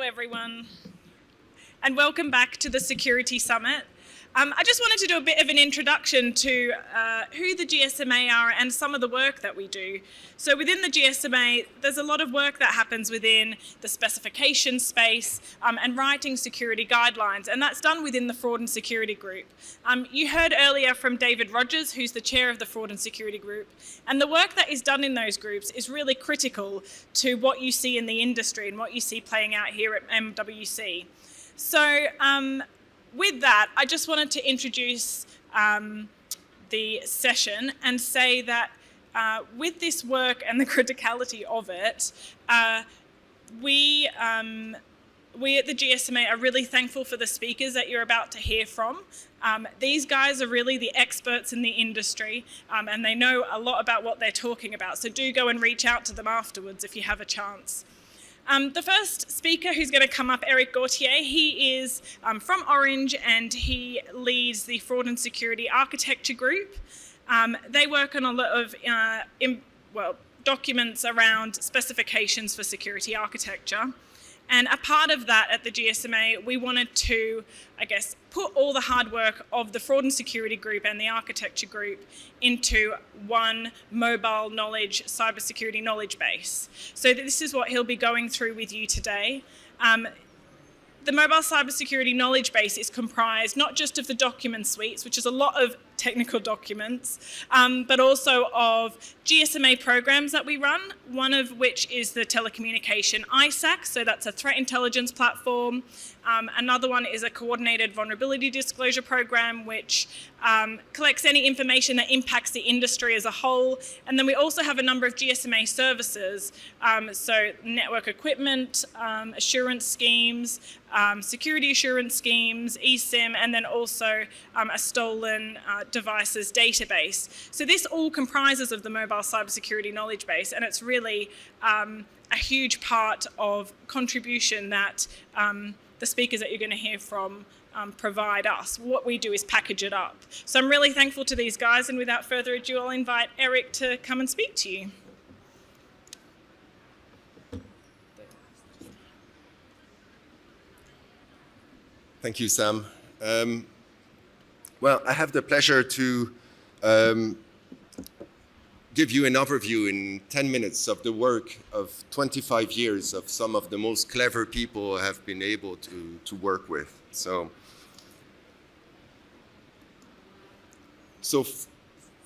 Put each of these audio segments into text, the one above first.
everyone, and welcome back to the Security Summit. I just wanted to do a bit of an introduction to who the GSMA are and some of the work that we do. So within the GSMA, there's a lot of work that happens within the specification space and writing security guidelines, and that's done within the Fraud and Security Group. You heard earlier from David Rogers, who's the chair of the Fraud and Security Group, and the work that is done in those groups is really critical to what you see in the industry and what you see playing out here at MWC. So with that, I just wanted to introduce the session and say that with this work and the criticality of it, we at the GSMA are really thankful for the speakers that you're about to hear from. These guys are really the experts in the industry, and they know a lot about what they're talking about, so do go and reach out to them afterwards if you have a chance. The first speaker who's going to come up, Eric Gauthier, he is from Orange and he leads the Fraud and Security Architecture Group. They work on a lot of documents around specifications for security architecture. And a part of that at the GSMA, we wanted to, put all the hard work of the Fraud and Security Group and the Architecture Group into one mobile knowledge, cybersecurity knowledge base. So this is what he'll be going through with you today. The mobile cybersecurity knowledge base is comprised not just of the document suites, which is a lot of technical documents, but also of GSMA programs that we run, one of which is the telecommunication ISAC, so that's a threat intelligence platform. Another one is a coordinated vulnerability disclosure program, which collects any information that impacts the industry as a whole. And then we also have a number of GSMA services, so network equipment, assurance schemes, security assurance schemes, eSIM, and then also a stolen devices database. So this all comprises of the mobile cybersecurity knowledge base, and it's really a huge part of contribution that the speakers that you're going to hear from provide us. What we do is package it up. So I'm really thankful to these guys, and without further ado, I'll invite Eric to come and speak to you. Thank you, Sam. Well, I have the pleasure to give you an overview in 10 minutes of the work of 25 years of some of the most clever people I have been able to work with. So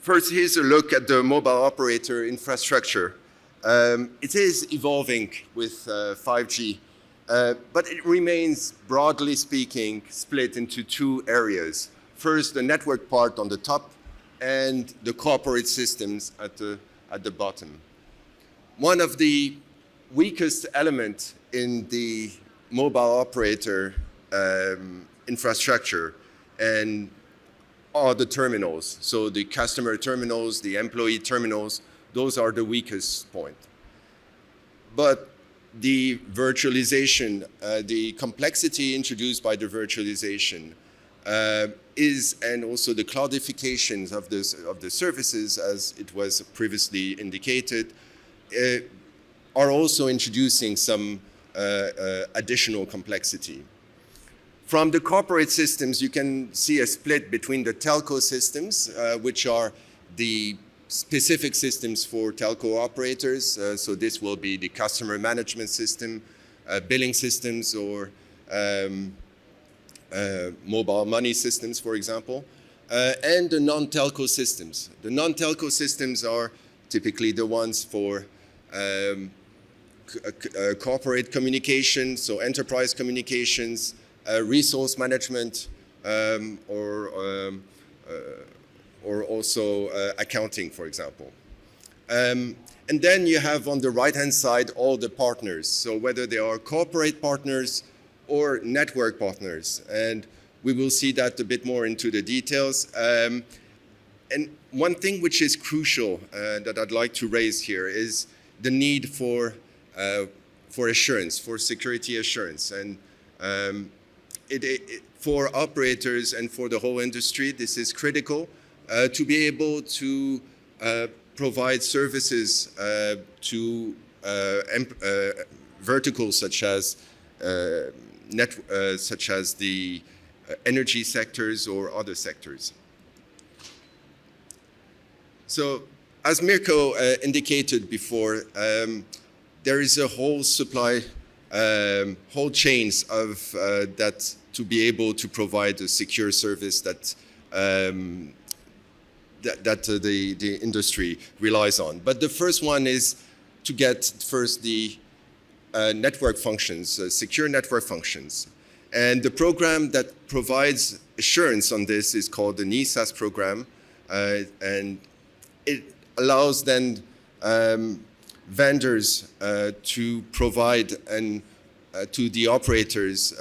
first, here's a look at the mobile operator infrastructure. It is evolving with 5G. But it remains, broadly speaking, split into two areas. First, the network part on the top, and the corporate systems at the bottom. One of the weakest elements in the mobile operator infrastructure and are the terminals. So the customer terminals, the employee terminals, those are the weakest point. But the virtualization, the complexity introduced by the virtualization and also the cloudifications of the services, as it was previously indicated, are also introducing some additional complexity. From the corporate systems, you can see a split between the telco systems, which are the specific systems for telco operators. So this will be the customer management system, billing systems, or mobile money systems, for example, and the non-telco systems. The non-telco systems are typically the ones for corporate communications, so enterprise communications, resource management, or also accounting, for example. And then you have on the right-hand side all the partners, so whether they are corporate partners or network partners. And we will see that a bit more into the details. And one thing which is crucial that I'd like to raise here is the need for assurance, for security assurance. And for operators and for the whole industry, this is critical to be able to provide services to verticals such as such as the energy sectors or other sectors. So, as Mirko indicated before, there is a whole supply, whole chains of that to be able to provide a secure service that the industry relies on. But the first one is to get first the network functions, secure network functions. And the program that provides assurance on this is called the NISAS program, and it allows then vendors to provide to the operators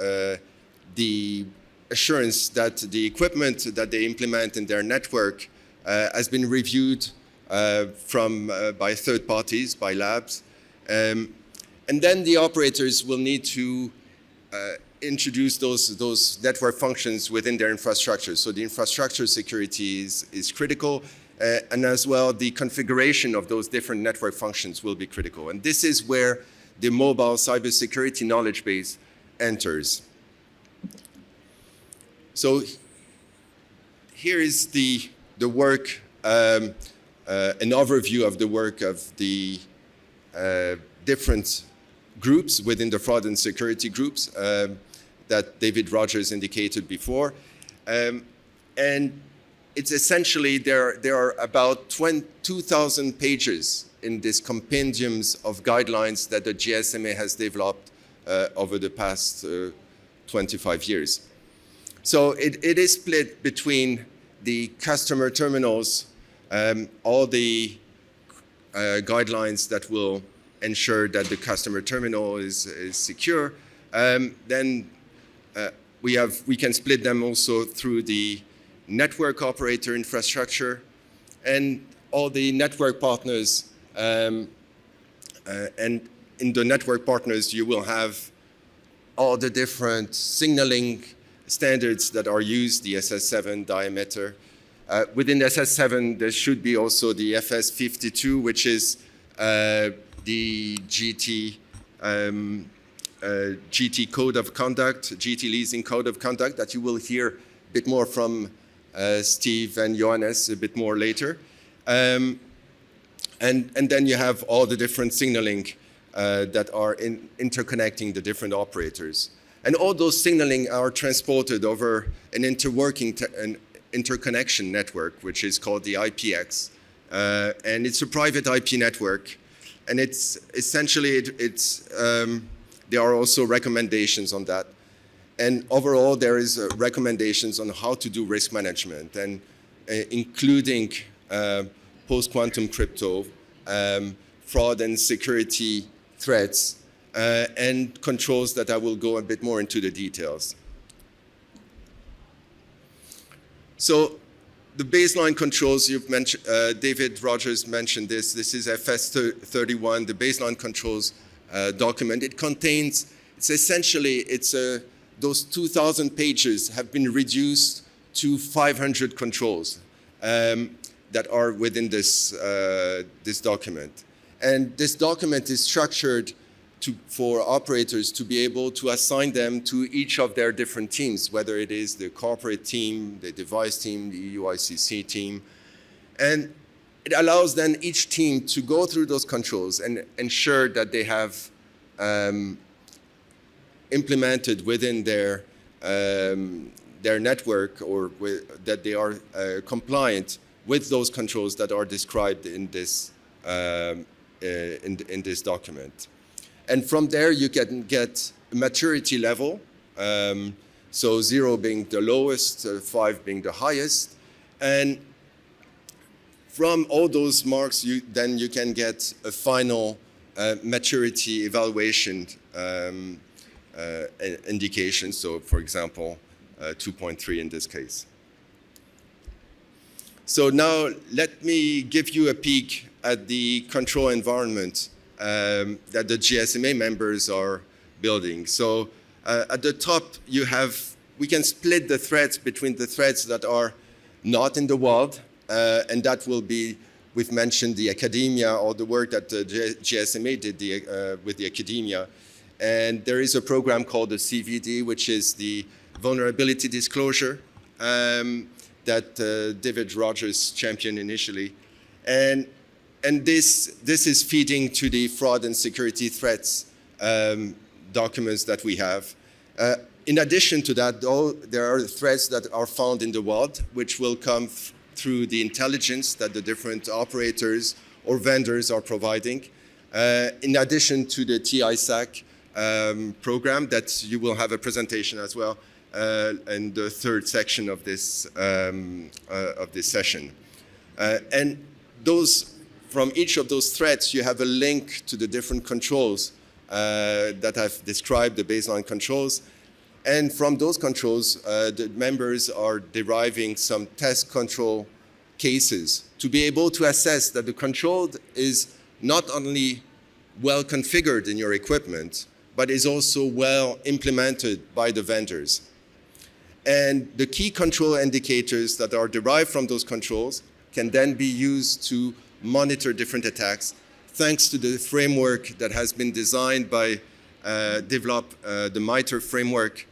the assurance that the equipment that they implement in their network has been reviewed by third parties, by labs. And then the operators will need to introduce those network functions within their infrastructure. So the infrastructure security is critical, and as well the configuration of those different network functions will be critical. And this is where the mobile cybersecurity knowledge base enters. So here is the work, an overview of the work of the different groups within the fraud and security groups that David Rogers indicated before. And it's essentially, there are about 2,000 pages in these compendiums of guidelines that the GSMA has developed over the past 25 years. So it is split between the customer terminals, all the guidelines that will ensure that the customer terminal is secure. Then we can split them also through the network operator infrastructure and all the network partners. And in the network partners, you will have all the different signaling standards that are used, the SS7 diameter. Within the SS7, there should be also the FS52, which is the GT code of conduct, GT leasing code of conduct that you will hear a bit more from Steve and Johannes a bit more later. And then you have all the different signaling that are interconnecting the different operators. And all those signaling are transported over an interconnection network, which is called the IPX. And it's a private IP network. And it's essentially, there are also recommendations on that. And overall, there is recommendations on how to do risk management, and including post-quantum crypto, fraud and security threats, and controls that I will go a bit more into the details. So the baseline controls you've mentioned, David Rogers mentioned this. This is FS31, the baseline controls document. It contains, it's essentially, those 2,000 pages have been reduced to 500 controls that are within this document. And this document is structured for operators to be able to assign them to each of their different teams, whether it is the corporate team, the device team, the UICC team. And it allows then each team to go through those controls and ensure that they have implemented within their network, or that they are compliant with those controls that are described in this in this document. And from there, you can get a maturity level, so 0 being the lowest, 5 being the highest. And from all those marks, then you can get a final maturity evaluation indication. So, for example, 2.3 in this case. So now let me give you a peek at the control environment that the GSMA members are building. So at the top, we can split the threats between the threats that are not in the world, and that will be, we've mentioned the academia, or the work that the GSMA did with the academia. And there is a program called the CVD, which is the vulnerability disclosure that David Rogers championed initially. And this is feeding to the fraud and security threats documents that we have. In addition to that, though, there are threats that are found in the world, which will come through the intelligence that the different operators or vendors are providing. In addition to the TISAC program that you will have a presentation as well in the third section of this session. And from each of those threats, you have a link to the different controls that I've described, the baseline controls. And from those controls, the members are deriving some test control cases to be able to assess that the control is not only well configured in your equipment, but is also well implemented by the vendors. And the key control indicators that are derived from those controls can then be used to monitor different attacks, thanks to the framework that has been designed by, developed the MITRE framework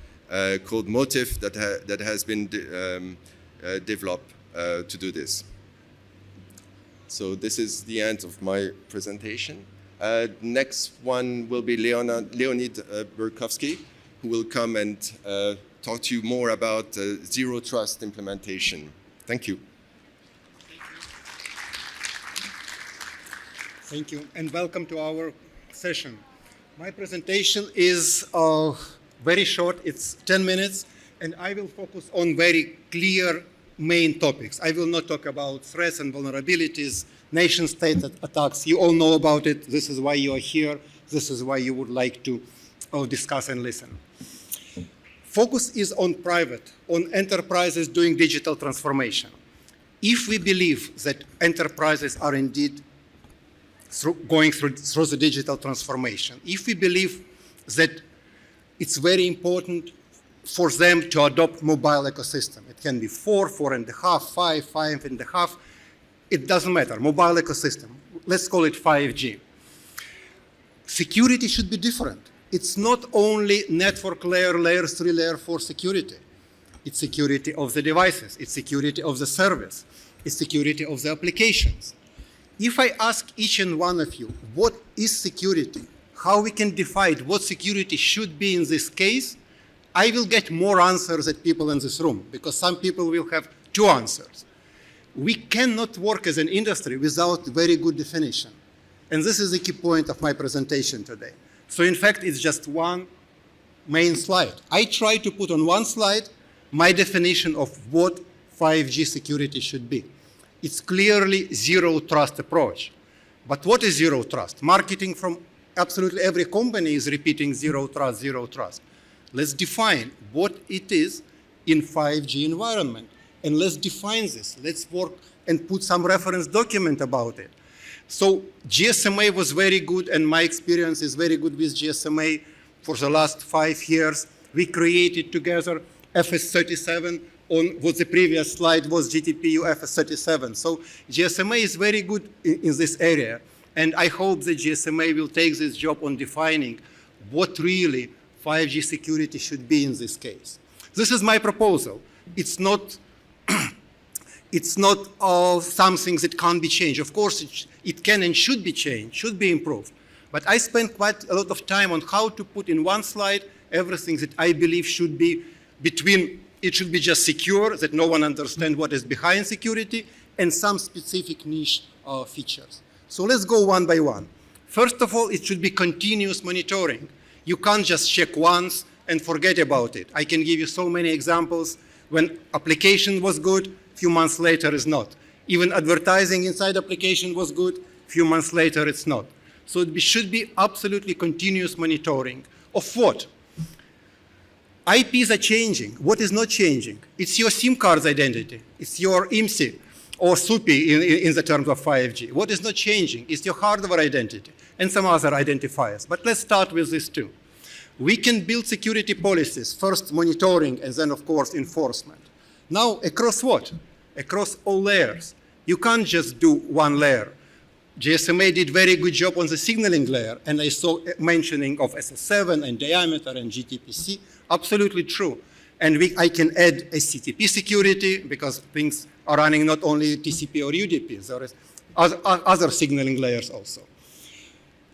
called MOTIF that has been developed to do this. So this is the end of my presentation. Next one will be Leonid Burkowski, who will come and talk to you more about zero trust implementation. Thank you. Thank you, and welcome to our session. My presentation is very short. It's 10 minutes, and I will focus on very clear main topics. I will not talk about threats and vulnerabilities, nation-state attacks. You all know about it. This is why you are here. This is why you would like to discuss and listen. Focus is on private, on enterprises doing digital transformation. If we believe that enterprises are indeed going through the digital transformation, if we believe that it's very important for them to adopt mobile ecosystem, it can be 4, 4.5, 5, 5.5, it doesn't matter, mobile ecosystem, let's call it 5G. Security should be different. It's not only network layer, layer 3, layer 4 security. It's security of the devices, it's security of the service, it's security of the applications. If I ask each and one of you, what is security? How we can define what security should be in this case, I will get more answers than people in this room, because some people will have 2 answers. We cannot work as an industry without very good definition. And this is the key point of my presentation today. So in fact, it's just one main slide. I try to put on one slide my definition of what 5G security should be. It's clearly zero trust approach. But what is zero trust? Marketing from absolutely every company is repeating zero trust, zero trust. Let's define what it is in 5G environment. And let's define this. Let's work and put some reference document about it. So GSMA was very good, and my experience is very good with GSMA for the last 5 years. We created together FS37 on what the previous slide was GTPU FS37. So GSMA is very good in this area. And I hope that GSMA will take this job on defining what really 5G security should be in this case. This is my proposal. It's not, something that can't be changed. Of course, it can and should be changed, should be improved. But I spent quite a lot of time on how to put in one slide everything that I believe should be it should be just secure, that no one understands what is behind security, and some specific niche features. So let's go one by one. First of all, it should be continuous monitoring. You can't just check once and forget about it. I can give you so many examples when application was good, a few months later it's not. Even advertising inside application was good, a few months later it's not. So it should be absolutely continuous monitoring. Of what? IPs are changing. What is not changing? It's your SIM card's identity. It's your IMSI or SUPI in the terms of 5G. What is not changing? It's your hardware identity and some other identifiers. But let's start with this too. We can build security policies, first monitoring and then, of course, enforcement. Now, across what? Across all layers. You can't just do one layer. GSMA did very good job on the signaling layer, and I saw mentioning of SS7 and diameter and GTPC. Absolutely true. And I can add HTTP security because things are running not only TCP or UDP. There is other signaling layers also.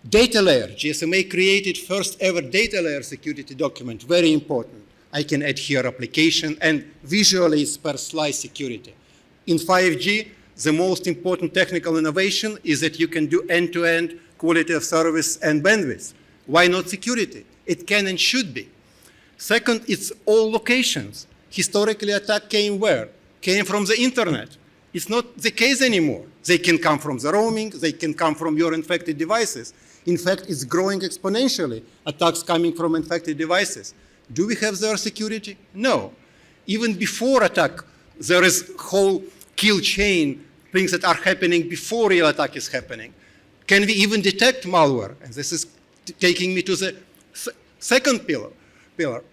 Data layer. GSMA created first ever data layer security document. Very important. I can add here application, and visually it's per slice security. In 5G, the most important technical innovation is that you can do end-to-end quality of service and bandwidth. Why not security? It can and should be. Second, it's all locations. Historically, attack came where? Came from the internet. It's not the case anymore. They can come from the roaming, they can come from your infected devices. In fact, it's growing exponentially, attacks coming from infected devices. Do we have their security? No. Even before attack, there is whole kill chain, things that are happening before real attack is happening. Can we even detect malware? And this is taking me to the second pillar.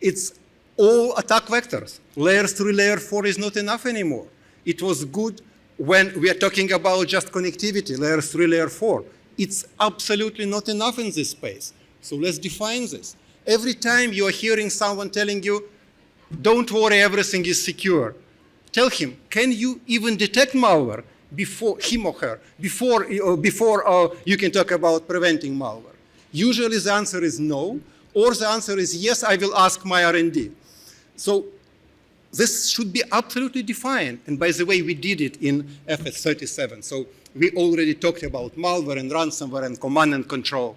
It's all attack vectors. Layer 3, layer 4 is not enough anymore. It was good when we are talking about just connectivity, layer 3, layer 4. It's absolutely not enough in this space. So let's define this. Every time you are hearing someone telling you, don't worry, everything is secure, tell him, can you even detect malware before him or her, before you can talk about preventing malware? Usually the answer is no, or the answer is yes, I will ask my R&D. So this should be absolutely defined. And by the way, we did it in FS37. So we already talked about malware and ransomware and command and control.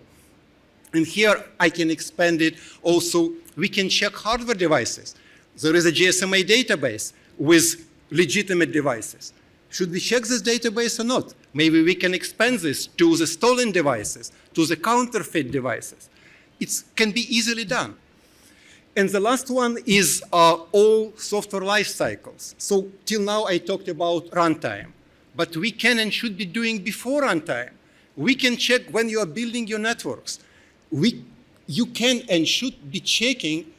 And here I can expand it also. We can check hardware devices. There is a GSMA database with legitimate devices. Should we check this database or not? Maybe we can expand this to the stolen devices, to the counterfeit devices. It can be easily done. And the last one is all software life cycles. So till now I talked about runtime, but we can and should be doing before runtime. We can check when you are building your networks. You can and should be checking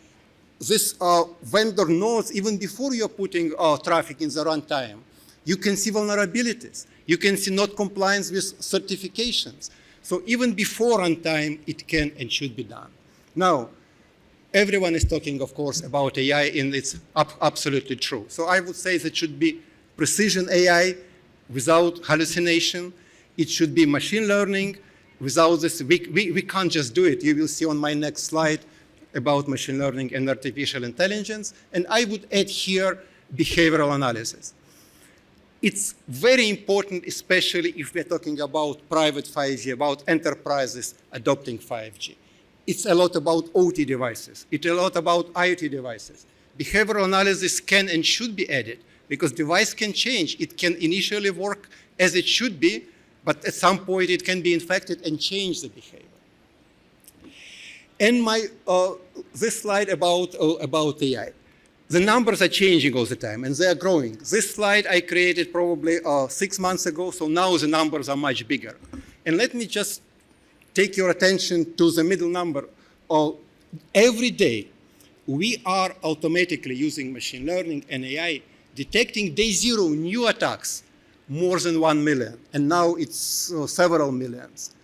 this vendor nodes even before you're putting traffic in the runtime. You can see vulnerabilities. You can see not compliance with certifications. So even before runtime, it can and should be done. Now, everyone is talking, of course, about AI, and it's absolutely true. So I would say that it should be precision AI without hallucination. It should be machine learning. Without this, we can't just do it. You will see on my next slide about machine learning and artificial intelligence. And I would add here behavioral analysis. It's very important, especially if we're talking about private 5G, about enterprises adopting 5G. It's a lot about OT devices. It's a lot about IoT devices. Behavioral analysis can and should be added because device can change. It can initially work as it should be, but at some point it can be infected and change the behavior. And this slide about AI. The numbers are changing all the time, and they are growing. This slide I created probably 6 months ago, so now the numbers are much bigger. And let me just take your attention to the middle number. Every day, we are automatically using machine learning and AI, detecting day zero new attacks, more than 1 million, and now it's several millions.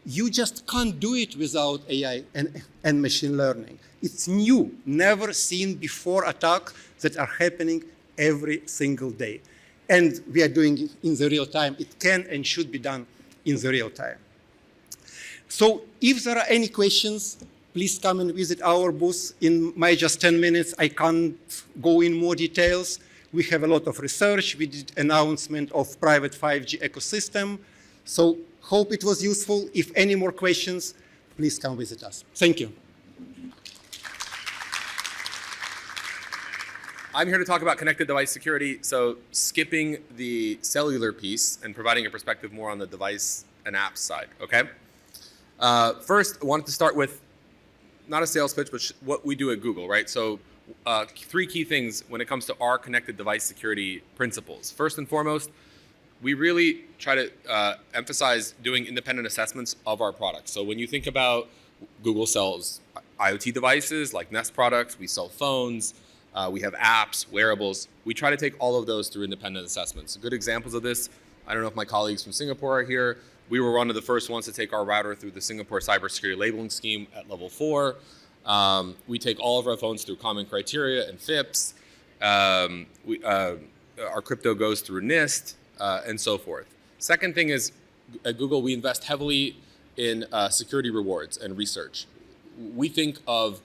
You just can't do it without AI and machine learning. It's new, never seen before attacks that are happening every single day. And we are doing it in the real time. It can and should be done in the real time. So if there are any questions, please come and visit our booth. In my just 10 minutes, I can't go in more details. We have a lot of research. We did announcement of private 5G ecosystem. So hope it was useful. If any more questions, please come visit us. Thank you. I'm here to talk about connected device security. So skipping the cellular piece and providing a perspective more on the device and apps side, okay? First, I wanted to start with not a sales pitch, but what we do at Google, right? So 3 key things when it comes to our connected device security principles. First and foremost, we really try to emphasize doing independent assessments of our products. So when you think about Google sells IoT devices like Nest products, we sell phones, we have apps, wearables. We try to take all of those through independent assessments. Good examples of this, I don't know if my colleagues from Singapore are here, We were one of the first ones to take our router through the Singapore Cybersecurity Labeling Scheme at level 4. We take all of our phones through common criteria and FIPS. Our crypto goes through NIST and so forth. Second thing is, at Google, we invest heavily in security rewards and research. We think of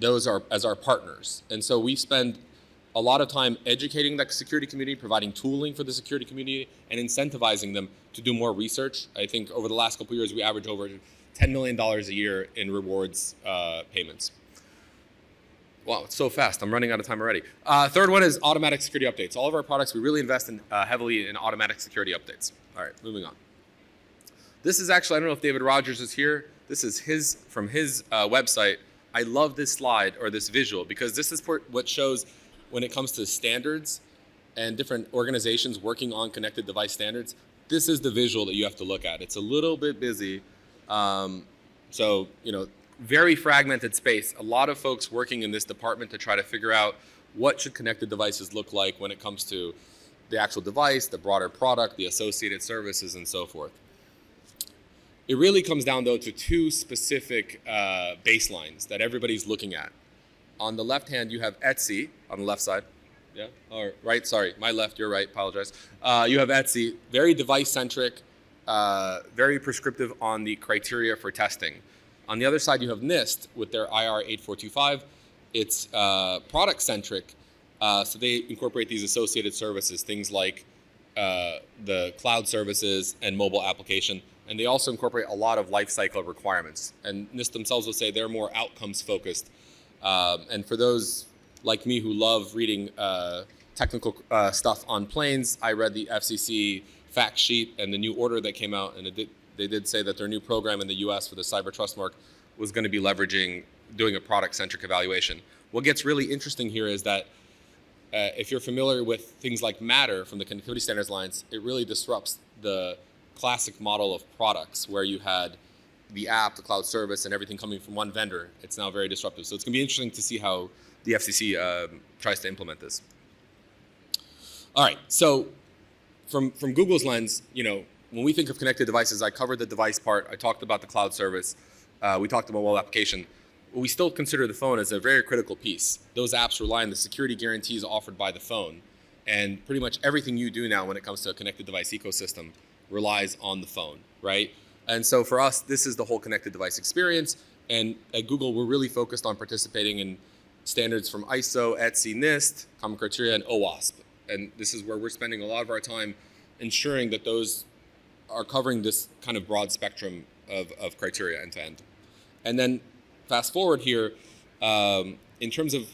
those as our partners. And so we spend a lot of time educating the security community, providing tooling for the security community, and incentivizing them to do more research. I think over the last couple of years, we average over $10 million a year in rewards payments. Wow, it's so fast. I'm running out of time already. Third one is automatic security updates. All of our products, we really invest in heavily in automatic security updates. All right, moving on. This is actually, I don't know if David Rogers is here. This is from his website. I love this slide or this visual because this is what shows when it comes to standards and different organizations working on connected device standards. This is the visual that you have to look at. It's a little bit busy. So, very fragmented space. A lot of folks working in this department to try to figure out what should connected devices look like when it comes to the actual device, the broader product, the associated services, and so forth. It really comes down, though, to two specific baselines that everybody's looking at. On the left hand, you have Etsy on the left side. Yeah, or right, sorry, my left, your right, apologize. You have Etsy, very device-centric, very prescriptive on the criteria for testing. On the other side, you have NIST with their IR 8425. It's product-centric, so they incorporate these associated services, things like the cloud services and mobile application. And they also incorporate a lot of life cycle requirements. And NIST themselves will say they're more outcomes-focused. And for those like me who love reading technical stuff on planes, I read the FCC fact sheet and the new order that came out, and they did say that their new program in the US for the cyber trust mark was going to be doing a product-centric evaluation. What gets really interesting here is that if you're familiar with things like Matter from the Connectivity Standards Alliance, it really disrupts the classic model of products where you had the app, the cloud service, and everything coming from one vendor. It's now very disruptive. So it's going to be interesting to see how the FCC tries to implement this. All right, so from Google's lens, when we think of connected devices, I covered the device part. I talked about the cloud service. We talked about mobile application. We still consider the phone as a very critical piece. Those apps rely on the security guarantees offered by the phone. And pretty much everything you do now when it comes to a connected device ecosystem relies on the phone, right? And so for us, this is the whole connected device experience. And at Google, we're really focused on participating in standards from ISO, Etsy, NIST, Common Criteria, and OWASP. And this is where we're spending a lot of our time ensuring that those are covering this kind of broad spectrum of criteria end to end. And then fast forward here, in terms of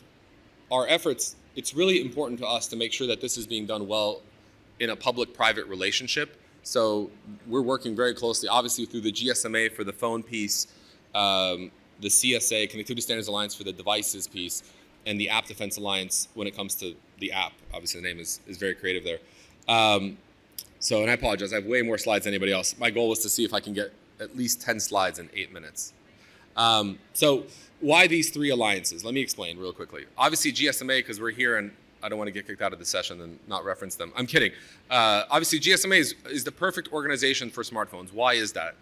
our efforts, it's really important to us to make sure that this is being done well in a public-private relationship. So we're working very closely, obviously through the GSMA for the phone piece, the CSA, Connectivity Standards Alliance for the devices piece, and the App Defense Alliance when it comes to the app. Obviously the name is very creative there. And I apologize, I have way more slides than anybody else. My goal was to see if I can get at least 10 slides in 8 minutes. So why these three alliances? Let me explain real quickly. Obviously GSMA, because we're here and I don't want to get kicked out of the session and not reference them. I'm kidding. Obviously GSMA is the perfect organization for smartphones. Why is that?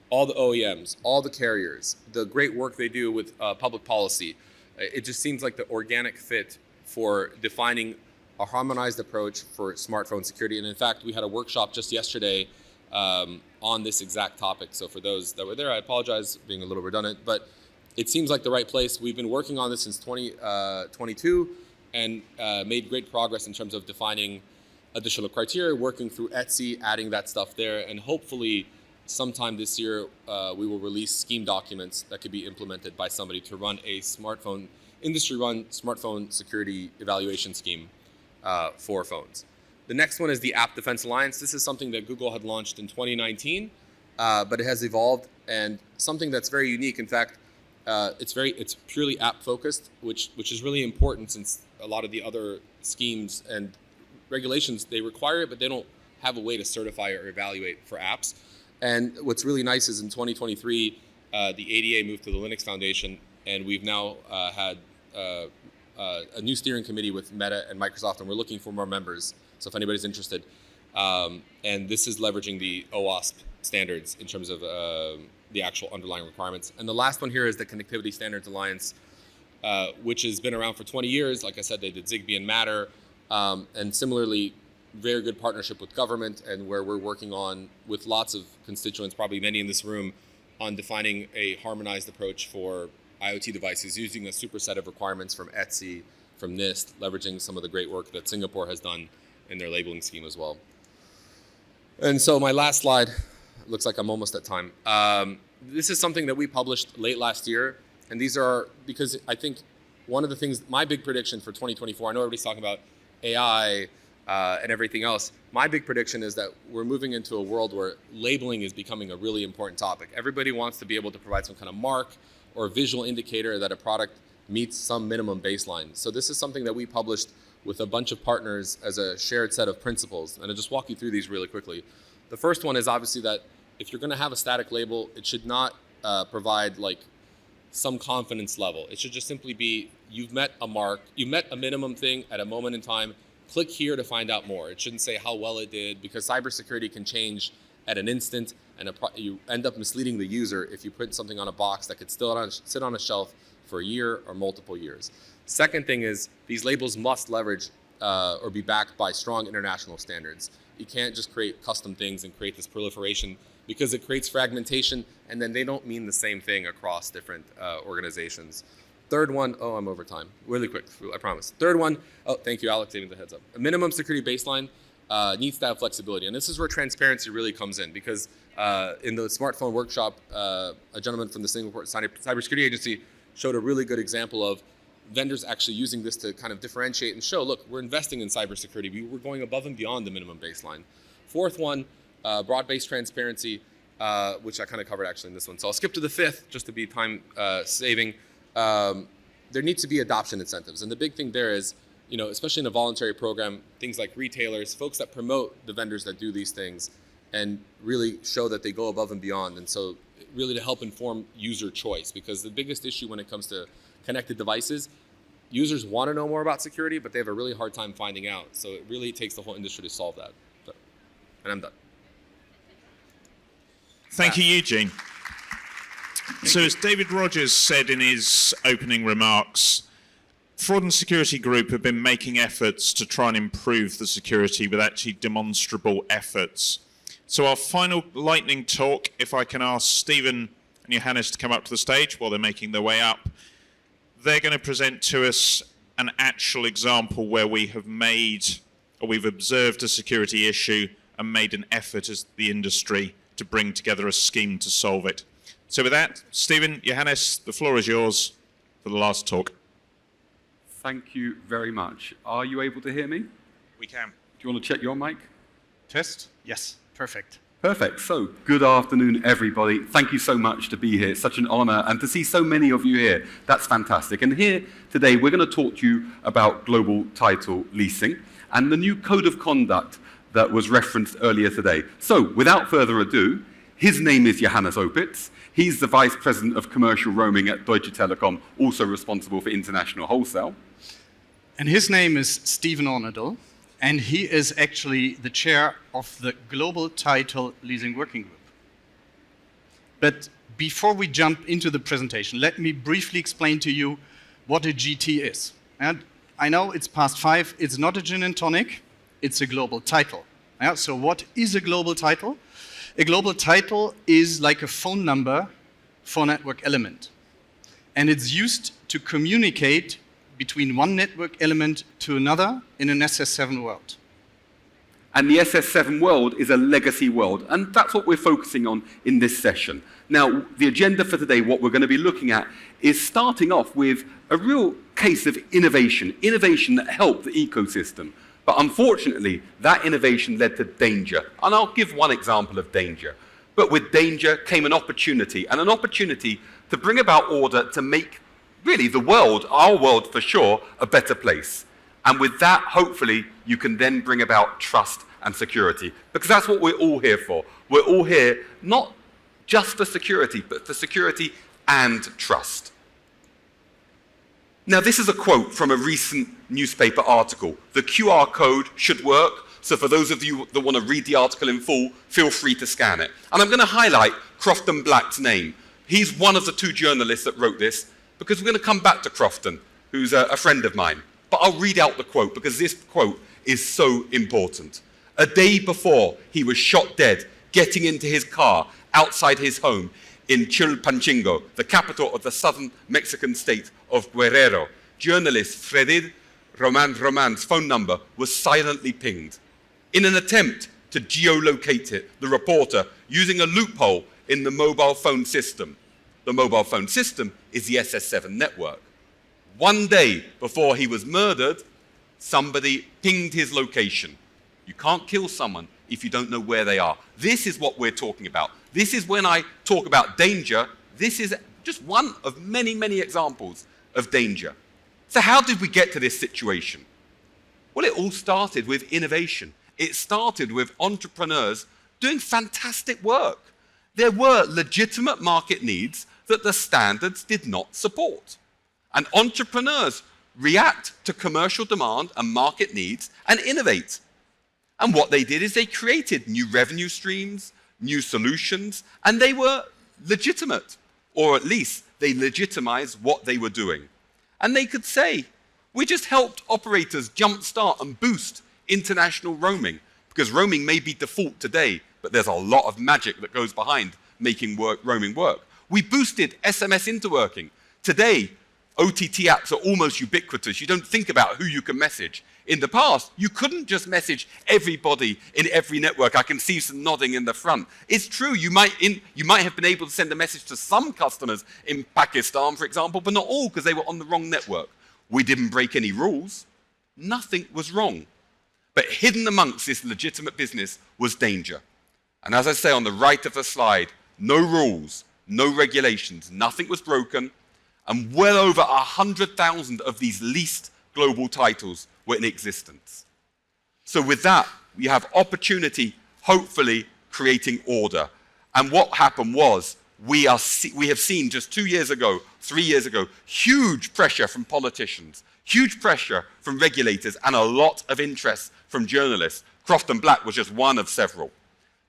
All the OEMs, all the carriers, the great work they do with public policy. It just seems like the organic fit for defining a harmonized approach for smartphone security. And in fact, we had a workshop just yesterday on this exact topic. So for those that were there, I apologize for being a little redundant, but it seems like the right place. We've been working on this since 2022 and made great progress in terms of defining additional criteria, working through Etsy, adding that stuff there, and hopefully sometime this year we will release scheme documents that could be implemented by somebody to run a industry-run smartphone security evaluation scheme for phones. The next one is the App Defense Alliance. This is something that Google had launched in 2019, but it has evolved and something that's very unique. In fact, it's purely app focused, which is really important since a lot of the other schemes and regulations, they require it, but they don't have a way to certify or evaluate for apps. And what's really nice is in 2023, the ADA moved to the Linux Foundation, and we've now had a new steering committee with Meta and Microsoft, and we're looking for more members. So if anybody's interested, and this is leveraging the OWASP standards in terms of the actual underlying requirements. And the last one here is the Connectivity Standards Alliance, which has been around for 20 years. Like I said, they did Zigbee and Matter, and similarly, very good partnership with government, and where we're working on with lots of constituents, probably many in this room, on defining a harmonized approach for IoT devices using a superset of requirements from ETSI, from NIST, leveraging some of the great work that Singapore has done in their labeling scheme as well. And so my last slide, looks like I'm almost at time. This is something that we published late last year, and these are, because I think one of the things, my big prediction for 2024, I know everybody's talking about AI and everything else. My big prediction is that we're moving into a world where labeling is becoming a really important topic. Everybody wants to be able to provide some kind of mark or visual indicator that a product meets some minimum baseline. So this is something that we published with a bunch of partners as a shared set of principles. And I'll just walk you through these really quickly. The first one is obviously that if you're going to have a static label, it should not provide like some confidence level. It should just simply be, you've met a mark, you've met a minimum thing at a moment in time, click here to find out more. It shouldn't say how well it did, because cybersecurity can change at an instant, and you end up misleading the user if you put something on a box that could still sit on a shelf for a year or multiple years. Second thing is, these labels must leverage or be backed by strong international standards. You can't just create custom things and create this proliferation, because it creates fragmentation, and then they don't mean the same thing across different organizations. Third one, oh, I'm over time. Really quick, I promise. Third one, oh, thank you, Alex, giving the heads up. A minimum security baseline needs to have flexibility. And this is where transparency really comes in, because in the smartphone workshop, a gentleman from the Singapore Cybersecurity Agency showed a really good example of vendors actually using this to kind of differentiate and show, look, we're investing in cybersecurity. We're going above and beyond the minimum baseline. Fourth one, broad-based transparency, which I kind of covered actually in this one. So I'll skip to the fifth, just to be time saving. There needs to be adoption incentives. And the big thing there is, you know, especially in a voluntary program, things like retailers, folks that promote the vendors that do these things and really show that they go above and beyond. And so really to help inform user choice, because the biggest issue when it comes to connected devices, users want to know more about security, but they have a really hard time finding out. So it really takes the whole industry to solve that. So, and I'm done. Thank you, Eugene. So as David Rogers said in his opening remarks, Fraud and Security Group have been making efforts to try and improve the security with actually demonstrable efforts. So our final lightning talk, if I can ask Stephen and Johannes to come up to the stage while they're making their way up, they're going to present to us an actual example where we have made, or we've observed a security issue and made an effort as the industry to bring together a scheme to solve it. So with that, Stephen, Johannes, the floor is yours for the last talk. Thank you very much. Are you able to hear me? We can. Do you want to check your mic? Test? Yes, perfect. Perfect. So, good afternoon, everybody. Thank you so much to be here. It's such an honor, and to see so many of you here. That's fantastic. And here today, we're going to talk to you about global title leasing and the new code of conduct that was referenced earlier today. So, without further ado, his name is Johannes Opitz. He's the Vice President of Commercial Roaming at Deutsche Telekom, also responsible for international wholesale. And his name is Stephen Ornadel, and he is actually the chair of the Global Title Leasing Working Group. But before we jump into the presentation, let me briefly explain to you what a GT is. And I know it's past 5, it's not a gin and tonic, it's a global title. Yeah, so what is a global title? A global title is like a phone number for a network element. And it's used to communicate between one network element to another in an SS7 world. And the SS7 world is a legacy world, and that's what we're focusing on in this session. Now, the agenda for today, what we're going to be looking at, is starting off with a real case of innovation that helped the ecosystem. But unfortunately, that innovation led to danger. And I'll give one example of danger. But with danger came an opportunity, and an opportunity to bring about order to make really the world, our world for sure, a better place. And with that, hopefully, you can then bring about trust and security. Because that's what we're all here for. We're all here not just for security, but for security and trust. Now, this is a quote from a recent newspaper article. The QR code should work, So for those of you that want to read the article in full, feel free to scan it. And I'm going to highlight Crofton Black's name. He's one of the two journalists that wrote this, because we're going to come back to Crofton, who's a friend of mine. But I'll read out the quote, because this quote is so important. A day before he was shot dead, getting into his car outside his home in Chilpancingo, the capital of the southern Mexican state of Guerrero, journalist Freddy Roman's phone number was silently pinged. In an attempt to geolocate it, the reporter, using a loophole in the mobile phone system. The mobile phone system is the SS7 network. One day before he was murdered, somebody pinged his location. You can't kill someone if you don't know where they are. This is what we're talking about. This is when I talk about danger. This is just one of many, many examples of danger. So how did we get to this situation? Well, it all started with innovation. It started with entrepreneurs doing fantastic work. There were legitimate market needs that the standards did not support. And entrepreneurs react to commercial demand and market needs and innovate. And what they did is they created new revenue streams, new solutions, and they were legitimate, or at least they legitimized what they were doing. And they could say, we just helped operators jumpstart and boost international roaming, because roaming may be default today, but there's a lot of magic that goes behind making roaming work. We boosted SMS interworking. Today, OTT apps are almost ubiquitous. You don't think about who you can message. In the past, you couldn't just message everybody in every network. I can see some nodding in the front. It's true, you might have been able to send a message to some customers in Pakistan, for example, but not all, because they were on the wrong network. We didn't break any rules. Nothing was wrong. But hidden amongst this legitimate business was danger. And as I say on the right of the slide, no rules, no regulations, nothing was broken, and well over 100,000 of these leased global titles were in existence. So with that, we have opportunity, hopefully creating order. And what happened was, we have seen just 2 years ago, 3 years ago, huge pressure from politicians, huge pressure from regulators, and a lot of interest from journalists. Crofton Black was just one of several.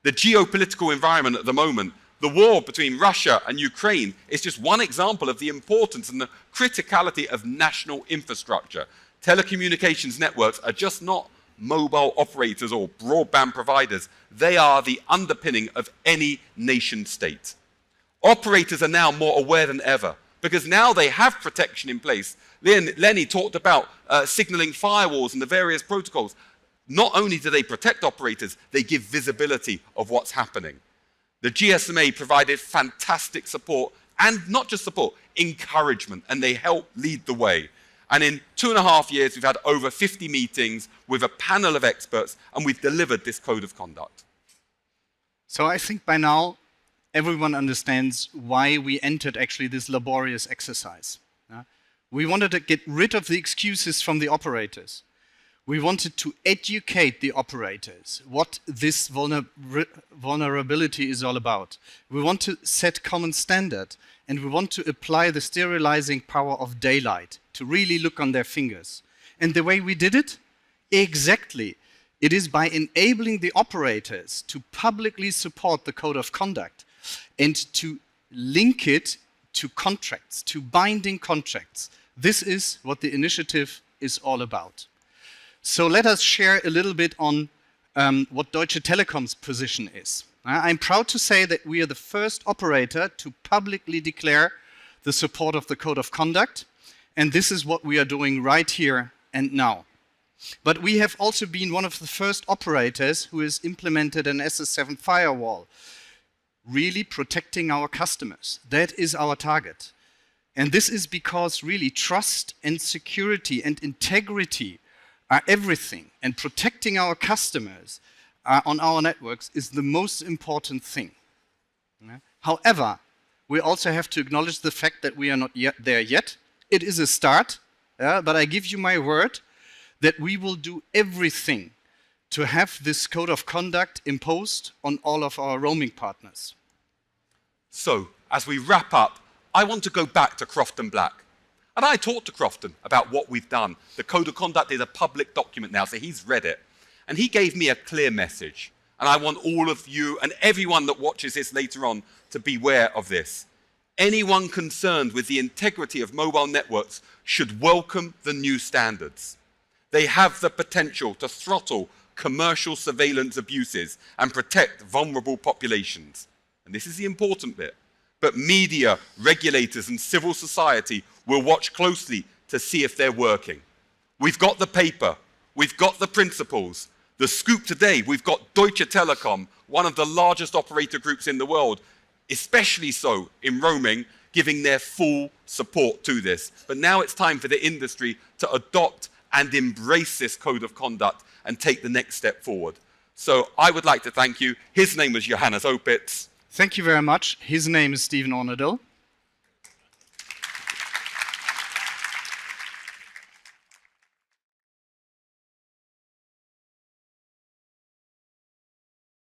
The geopolitical environment at the moment, the war between Russia and Ukraine, is just one example of the importance and the criticality of national infrastructure. Telecommunications networks are just not mobile operators or broadband providers. They are the underpinning of any nation state. Operators are now more aware than ever, because now they have protection in place. Lenny talked about signaling firewalls and the various protocols. Not only do they protect operators, they give visibility of what's happening. The GSMA provided fantastic support, and not just support, encouragement, and they helped lead the way. And in 2.5 years, we've had over 50 meetings with a panel of experts, and we've delivered this code of conduct. So I think by now, everyone understands why we entered actually this laborious exercise. We wanted to get rid of the excuses from the operators. We wanted to educate the operators what this vulnerability is all about. We want to set common standard, and we want to apply the sterilizing power of daylight to really look on their fingers. And the way we did it? Exactly. It is by enabling the operators to publicly support the code of conduct and to link it to contracts, to binding contracts. This is what the initiative is all about. So let us share a little bit on what Deutsche Telekom's position is. I'm proud to say that we are the first operator to publicly declare the support of the code of conduct, and this is what we are doing right here and now. But we have also been one of the first operators who has implemented an SS7 firewall, really protecting our customers. That is our target. And this is because really trust and security and integrity are everything, and protecting our customers on our networks is the most important thing. However, we also have to acknowledge the fact that we are not yet there yet. It is a start, but I give you my word that we will do everything to have this code of conduct imposed on all of our roaming partners. So, as we wrap up, I want to go back to Crofton Black. And I talked to Crofton about what we've done. The code of conduct is a public document now, so he's read it. And he gave me a clear message. And I want all of you and everyone that watches this later on to beware of this. Anyone concerned with the integrity of mobile networks should welcome the new standards. They have the potential to throttle commercial surveillance abuses and protect vulnerable populations. And this is the important bit. But media, regulators, and civil society will watch closely to see if they're working. We've got the paper, we've got the principles. The scoop today, we've got Deutsche Telekom, one of the largest operator groups in the world, especially so in roaming, giving their full support to this. But now it's time for the industry to adopt and embrace this code of conduct and take the next step forward. So I would like to thank you. His name was Johannes Opitz. Thank you very much. His name is Stephen Ornadell.